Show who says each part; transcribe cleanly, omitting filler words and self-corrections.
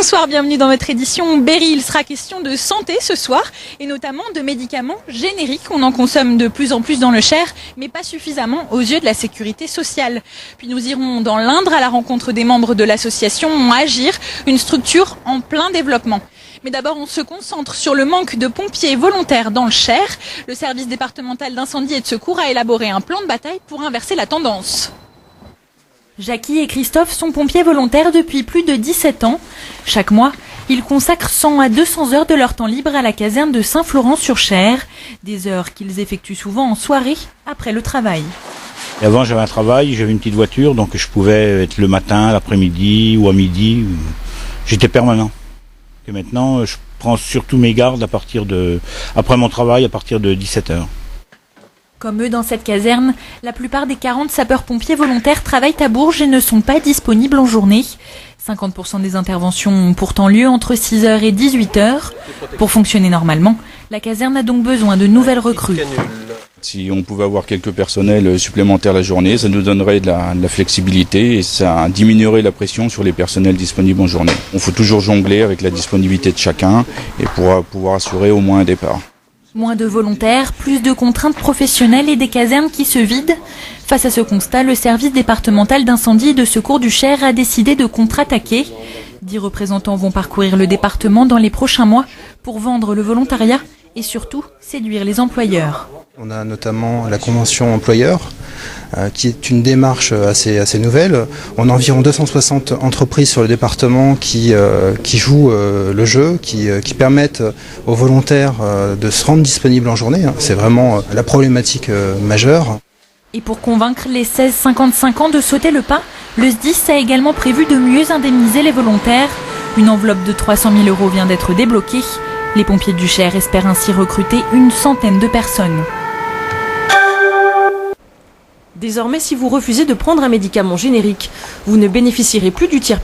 Speaker 1: Bonsoir, bienvenue dans votre édition Berry. Il sera question de santé ce soir et notamment de médicaments génériques. On en consomme de plus en plus dans le Cher, mais pas suffisamment aux yeux de la sécurité sociale. Puis nous irons dans l'Indre à la rencontre des membres de l'association Agir, une structure en plein développement. Mais d'abord, on se concentre sur le manque de pompiers volontaires dans le Cher. Le service départemental d'incendie et de secours a élaboré un plan de bataille pour inverser la tendance. Jackie et Christophe sont pompiers volontaires depuis plus de 17 ans. Chaque mois, ils consacrent 100 à 200 heures de leur temps libre à la caserne de Saint-Florent-sur-Cher. Des heures qu'ils effectuent souvent en soirée, après le travail.
Speaker 2: Et avant, j'avais un travail, j'avais une petite voiture, donc je pouvais être le matin, l'après-midi ou à midi. J'étais permanent. Et maintenant, je prends surtout mes gardes après mon travail, à partir de 17 heures.
Speaker 1: Comme eux dans cette caserne, la plupart des 40 sapeurs-pompiers volontaires travaillent à Bourges et ne sont pas disponibles en journée. 50% des interventions ont pourtant lieu entre 6h et 18h. Pour fonctionner normalement, la caserne a donc besoin de nouvelles recrues.
Speaker 3: Si on pouvait avoir quelques personnels supplémentaires la journée, ça nous donnerait de la flexibilité et ça diminuerait la pression sur les personnels disponibles en journée. Il faut toujours jongler avec la disponibilité de chacun et pour pouvoir assurer au moins un départ.
Speaker 1: Moins de volontaires, plus de contraintes professionnelles et des casernes qui se vident. Face à ce constat, le service départemental d'incendie et de secours du Cher a décidé de contre-attaquer. 10 représentants vont parcourir le département dans les prochains mois pour vendre le volontariat et surtout séduire les employeurs.
Speaker 4: On a notamment la convention employeur, qui est une démarche assez nouvelle. On a environ 260 entreprises sur le département qui jouent le jeu, qui permettent aux volontaires de se rendre disponibles en journée. C'est vraiment la problématique majeure.
Speaker 1: Et pour convaincre les 16-55 ans de sauter le pas, le SDIS a également prévu de mieux indemniser les volontaires. Une enveloppe de 300 000 € vient d'être débloquée. Les pompiers du Cher espèrent ainsi recruter une centaine de personnes.
Speaker 5: Désormais, si vous refusez de prendre un médicament générique, vous ne bénéficierez plus du tiers